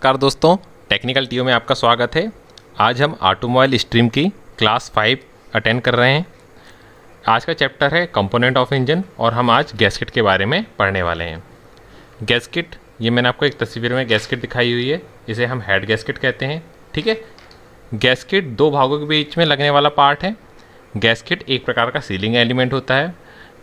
नमस्कार दोस्तों, technical TO में आपका स्वागत है। आज हम ऑटोमोबाइल स्ट्रीम की क्लास 5 अटेंड कर रहे हैं। आज का चैप्टर है कंपोनेंट ऑफ इंजन और हम आज गैस्केट के बारे में पढ़ने वाले हैं। गैस्केट, ये मैंने आपको एक तस्वीर में गैस्केट दिखाई हुई है, इसे हम हेड गैस्केट कहते हैं। ठीक है, गैस्केट दो भागों के बीच में लगने वाला पार्ट है। गैस्केट एक प्रकार का सीलिंग एलिमेंट होता है।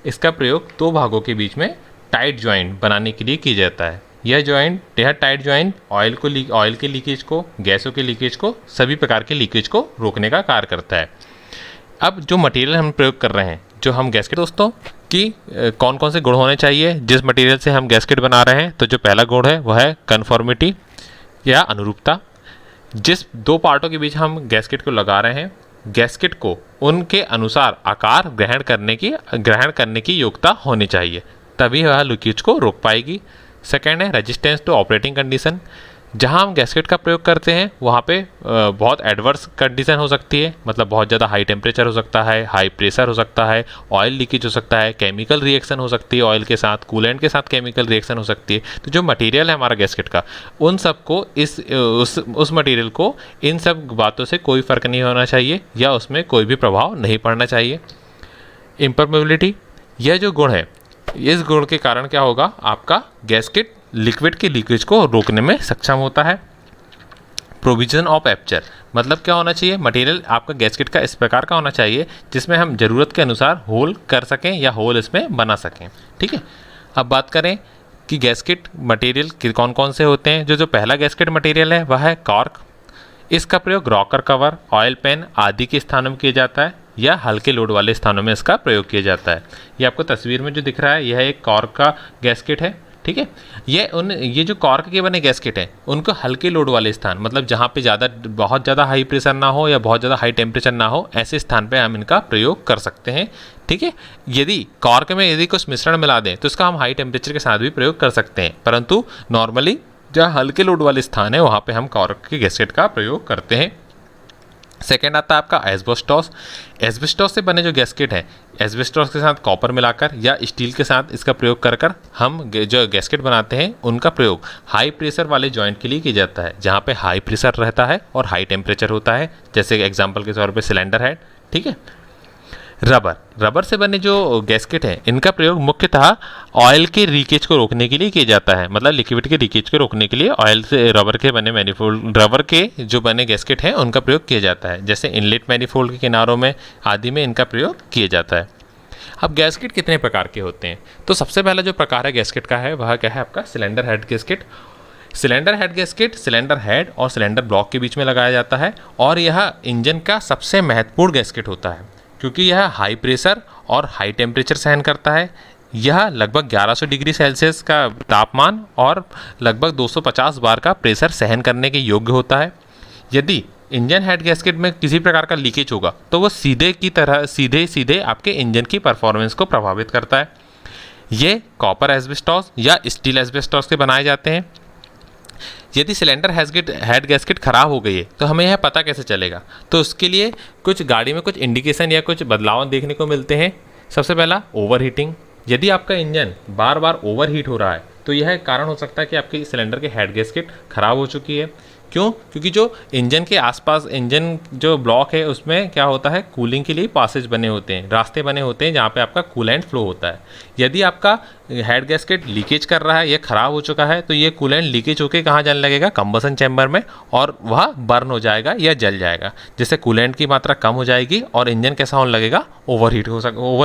इसका प्रयोग दो भागों के बीच में टाइट जॉइंट बनाने के लिए किया जाता है। यह टाइट जॉइंट ऑयल के लीकेज को, गैसों के लीकेज को, सभी प्रकार के लीकेज को रोकने का कार्य करता है। अब जो मटेरियल हम प्रयोग कर रहे हैं, जो हम गैस्केट दोस्तों कि कौन कौन से गुण होने चाहिए जिस मटेरियल से हम गैस्केट बना रहे हैं, तो जो पहला गुण है वह है कन्फॉर्मिटी या अनुरूपता। जिस दो पार्टों के बीच हम गैस्केट को लगा रहे हैं, गैस्केट को उनके अनुसार आकार ग्रहण करने की योग्यता होनी चाहिए, तभी वह लीकेज को रोक पाएगी। सेकेंड है रेजिस्टेंस टू ऑपरेटिंग कंडीशन। जहां हम गैस्केट का प्रयोग करते हैं वहां पे बहुत एडवर्स कंडीशन हो सकती है, मतलब बहुत ज़्यादा हाई टेम्परेचर हो सकता है, हाई प्रेशर हो सकता है, ऑयल लीकेज हो सकता है, केमिकल रिएक्शन हो सकती है, ऑयल के साथ, कूलेंट के साथ केमिकल रिएक्शन हो सकती है। तो जो मटेरियल है हमारा गैस्केट का, उन सब को उस मटेरियल को इन सब बातों से कोई फ़र्क नहीं होना चाहिए या उसमें कोई भी प्रभाव नहीं पड़ना चाहिए। इम्परमेबिलिटी, यह जो गुण है, इस गुण के कारण क्या होगा, आपका गैस्केट लिक्विड के लीकेज को रोकने में सक्षम होता है। प्रोविजन ऑफ एपर्चर, मतलब क्या होना चाहिए, मटेरियल आपका गैस्केट का इस प्रकार का होना चाहिए जिसमें हम ज़रूरत के अनुसार होल कर सकें या होल इसमें बना सकें। ठीक है, अब बात करें कि गैस्केट मटेरियल कौन कौन से होते हैं। जो पहला गैस्केट मटेरियल है वह है कॉर्क। इसका प्रयोग रॉकर कवर, ऑयल पेन आदि के स्थानों में किया जाता है या हल्के लोड वाले स्थानों में इसका प्रयोग किया जाता है। ये आपको तस्वीर में जो दिख रहा है यह एक कॉर्क का गैस्केट है। ठीक है, ये जो कॉर्क के बने गैस्केट हैं उनको हल्के लोड वाले स्थान, मतलब जहाँ पे बहुत ज़्यादा हाई प्रेशर ना हो या बहुत ज़्यादा हाई टेम्परेचर ना हो, ऐसे स्थान पे हम इनका प्रयोग कर सकते हैं। ठीक है, यदि कॉर्क में कुछ मिश्रण मिला दें तो इसका हम हाई टेम्परेचर के साथ भी प्रयोग कर सकते हैं, परंतु नॉर्मली जहाँ हल्के लोड वाले स्थान है वहाँ पे हम कॉर्क के गैस्केट का प्रयोग करते हैं। सेकेंड आता है आपका एस्बेस्टॉस। एस्बेस्टॉस से बने जो गैस्केट हैं, एस्बेस्टॉस के साथ कॉपर मिलाकर या स्टील के साथ इसका प्रयोग कर हम जो गैस्केट बनाते हैं उनका प्रयोग हाई प्रेशर वाले जॉइंट के लिए किया जाता है, जहाँ पे हाई प्रेशर रहता है और हाई टेम्परेचर होता है, जैसे एग्जांपल के तौर पे सिलेंडर हेड। ठीक है, रबर से बने जो गैस्केट हैं इनका प्रयोग मुख्यतः ऑयल के लीकेज को रोकने के लिए किया जाता है, मतलब लिक्विड के लीकेज को रोकने के लिए ऑयल से रबर के जो बने गैस्केट हैं उनका प्रयोग किया जाता है, जैसे इनलेट मैनिफोल्ड के किनारों में आदि में इनका प्रयोग किया जाता है। अब गैस्केट कितने प्रकार के होते हैं, तो सबसे पहला जो प्रकार है गैस्केट का है वह क्या है आपका cylinder head gasket. Cylinder head gasket cylinder head और सिलेंडर ब्लॉक के बीच में लगाया जाता है और यह इंजन का सबसे महत्वपूर्ण गैस्केट होता है क्योंकि यह हाई प्रेशर और हाई टेम्परेचर सहन करता है। यह लगभग 1100 डिग्री सेल्सियस का तापमान और लगभग 250 बार का प्रेशर सहन करने के योग्य होता है। यदि इंजन हेड गैस्केट में किसी प्रकार का लीकेज होगा तो वह सीधे आपके इंजन की परफॉर्मेंस को प्रभावित करता है। ये कॉपर एस्बेस्टॉस या स्टील एस्बेस्टॉस के बनाए जाते हैं। यदि सिलेंडर हेड गैस्केट ख़राब हो गई है तो हमें यह पता कैसे चलेगा, तो उसके लिए कुछ गाड़ी में कुछ इंडिकेशन या कुछ बदलाव देखने को मिलते हैं। सबसे पहला ओवर हीटिंग। यदि आपका इंजन बार बार ओवर हीट हो रहा है तो यह कारण हो सकता है कि आपके सिलेंडर के हेड गैस्केट ख़राब हो चुकी है। क्यों? क्योंकि जो इंजन के आसपास इंजन जो ब्लॉक है उसमें क्या होता है, कूलिंग के लिए पासेज बने होते हैं, रास्ते बने होते हैं जहाँ पे आपका कूलेंट फ्लो होता है। यदि आपका हेड गैस्केट लीकेज कर रहा है, ये ख़राब हो चुका है, तो ये कूलेंट लीकेज होकर कहाँ जाने लगेगा, कंबसन चैम्बर में, और वह बर्न हो जाएगा या जल जाएगा, जिससे कूलेंट की मात्रा कम हो जाएगी और इंजन कैसा होने लगेगा, ओवर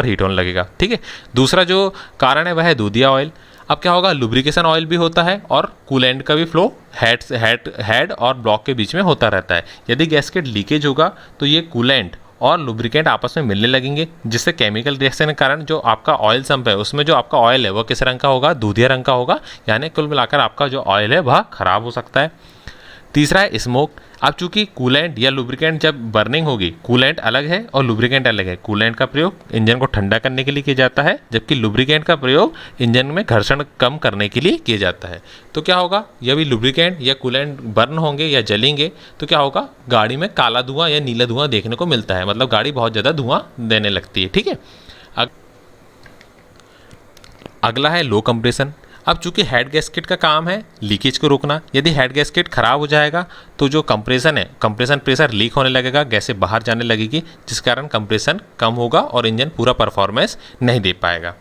हीट होने लगेगा। ठीक है, दूसरा जो कारण है वह है दूधिया ऑयल। अब क्या होगा, लुब्रिकेशन ऑयल भी होता है और कूलेंट का भी फ्लो हेड और ब्लॉक के बीच में होता रहता है। यदि गैस्केट लीकेज होगा तो ये कूलेंट और लुब्रिकेंट आपस में मिलने लगेंगे, जिससे केमिकल रिएक्शन के कारण जो आपका ऑयल सम्प है उसमें जो आपका ऑयल है वह किस रंग का होगा, दूधिया रंग का होगा, यानी कुल मिलाकर आपका जो ऑयल है वह खराब हो सकता है। तीसरा है स्मोक। अब चूंकि कूलेंट या लुब्रिकेंट जब बर्निंग होगी, कूलेंट अलग है और लुब्रिकेंट अलग है। कूलेंट का प्रयोग इंजन को ठंडा करने के लिए किया जाता है, जबकि लुब्रिकेंट का प्रयोग इंजन में घर्षण कम करने के लिए किया जाता है। तो क्या होगा, जब भी लुब्रिकेंट या कूलेंट बर्न होंगे या जलेंगे तो क्या होगा, गाड़ी में काला धुआं या नीला धुआं देखने को मिलता है, मतलब गाड़ी बहुत ज़्यादा धुआं देने लगती है। ठीक है, अगला है लो कंप्रेशन। अब चूंकि हेड गैस्केट का काम है लीकेज को रोकना, यदि हेड गैस्केट खराब हो जाएगा तो जो कंप्रेशन है, कंप्रेशन प्रेशर लीक होने लगेगा, गैसें बाहर जाने लगेगी, जिस कारण कंप्रेशन कम होगा और इंजन पूरा परफॉर्मेंस नहीं दे पाएगा।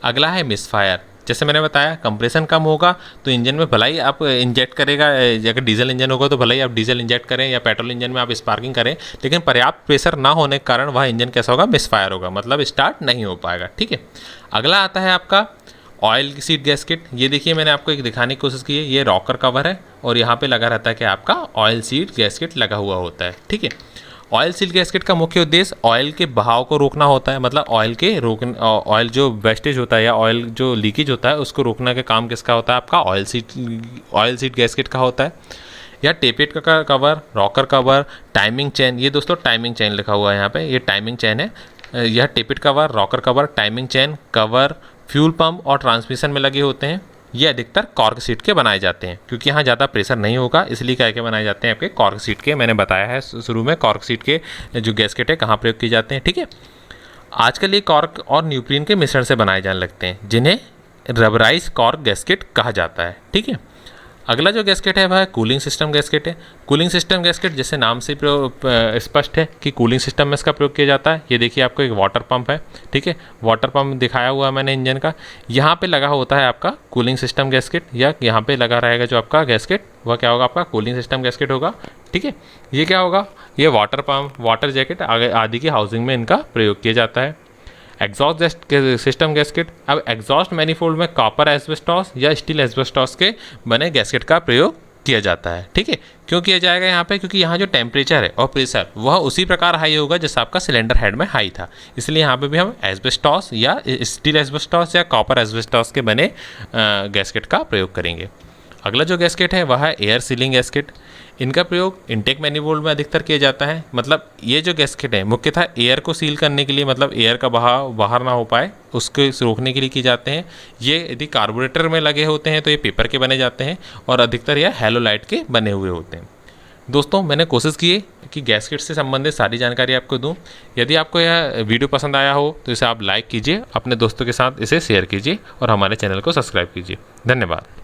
अगला है मिसफायर। जैसे मैंने बताया कंप्रेशन कम होगा तो इंजन में भलाई आप इंजेक्ट करेगा, अगर डीजल इंजन होगा तो भलाई आप डीजल इंजेक्ट करें या पेट्रोल इंजन में आप स्पार्किंग करें, लेकिन पर्याप्त प्रेशर ना होने के कारण वह इंजन कैसा होगा, मिसफायर होगा, मतलब स्टार्ट नहीं हो पाएगा। ठीक है। अगला आता है आपका ऑयल सीट गैस्केट। ये देखिए मैंने आपको एक दिखाने की कोशिश की है, ये रॉकर कवर है और यहाँ पे लगा रहता है कि आपका ऑयल सीट गैस्केट लगा हुआ होता है। ठीक है। ऑयल सील गैस्केट का मुख्य उद्देश्य ऑयल के बहाव को रोकना होता है, मतलब ऑयल जो वेस्टेज होता है या ऑयल जो लीकेज होता है उसको रोकने का काम किसका होता है, आपका ऑयल सीट गैस्केट का होता है। या टेपेट का cover, rocker cover, timing chain, ये दोस्तों टाइमिंग चेन लिखा हुआ है यहाँ पे, ये टाइमिंग चेन है। यह tappet cover, rocker cover, timing chain, cover fuel pump और ट्रांसमिशन में लगे होते हैं। ये अधिकतर कॉर्क सीट के बनाए जाते हैं, क्योंकि यहाँ ज़्यादा प्रेशर नहीं होगा, इसलिए क्या बनाए जाते हैं आपके कॉर्क सीट के। मैंने बताया है शुरू में कॉर्क सीट के जो गैस्केट है कहाँ प्रयोग किए जाते हैं। ठीक है। आजकल ये कॉर्क और न्यूप्रीन के मिश्रण से बनाए जाने लगते हैं, जिन्हें रबराइज कॉर्क गैस्केट कहा जाता है। ठीक है। अगला जो गैस्केट है वह कूलिंग सिस्टम गैस्केट है। कूलिंग सिस्टम गैस्केट जैसे नाम से स्पष्ट है कि कूलिंग सिस्टम में इसका प्रयोग किया जाता है। ये देखिए आपको एक वाटर पंप है। ठीक है। वाटर पंप दिखाया हुआ है मैंने इंजन का, यहाँ पे लगा होता है आपका कूलिंग सिस्टम गैस्केट, या यहाँ पे लगा रहेगा जो आपका गैस्केट वह क्या होगा, आपका कूलिंग सिस्टम गैस्केट होगा। ठीक है। ये क्या होगा, ये वाटर पंप, वाटर जैकेट आदि की हाउसिंग में इनका प्रयोग किया जाता है। Exhaust system gasket. अब एग्जॉस्ट मैनिफोल्ड में कॉपर एस्बेस्टॉस या स्टील एस्बेस्टॉस के बने गैस्केट का प्रयोग किया जाता है। ठीक है। क्यों किया जाएगा यहाँ पे, क्योंकि यहाँ जो टेम्परेचर है और प्रेशर वह उसी प्रकार हाई होगा जैसा आपका सिलेंडर हेड में हाई था, इसलिए यहाँ पे भी हम एस्बेस्टॉस या स्टील एस्बेस्टॉस या कॉपर एस्बेस्टॉस के बने गैस्केट का प्रयोग करेंगे। अगला जो गैस्केट है वह है एयर सीलिंग गैस्केट। इनका प्रयोग इनटेक मैनिफोल्ड में अधिकतर किया जाता है, मतलब ये जो गैस्केट है मुख्यतः एयर को सील करने के लिए, मतलब एयर का बहाव बाहर ना हो पाए उसको रोकने के लिए किए जाते हैं। ये यदि कार्बोरेटर में लगे होते हैं तो ये पेपर के बने जाते हैं और अधिकतर यह हैलोलाइट के बने हुए होते हैं। दोस्तों मैंने कोशिश की है कि गैस्केट से संबंधित सारी जानकारी आपको दूं। यदि आपको यह वीडियो पसंद आया हो तो इसे आप लाइक कीजिए, अपने दोस्तों के साथ इसे शेयर कीजिए और हमारे चैनल को सब्सक्राइब कीजिए। धन्यवाद।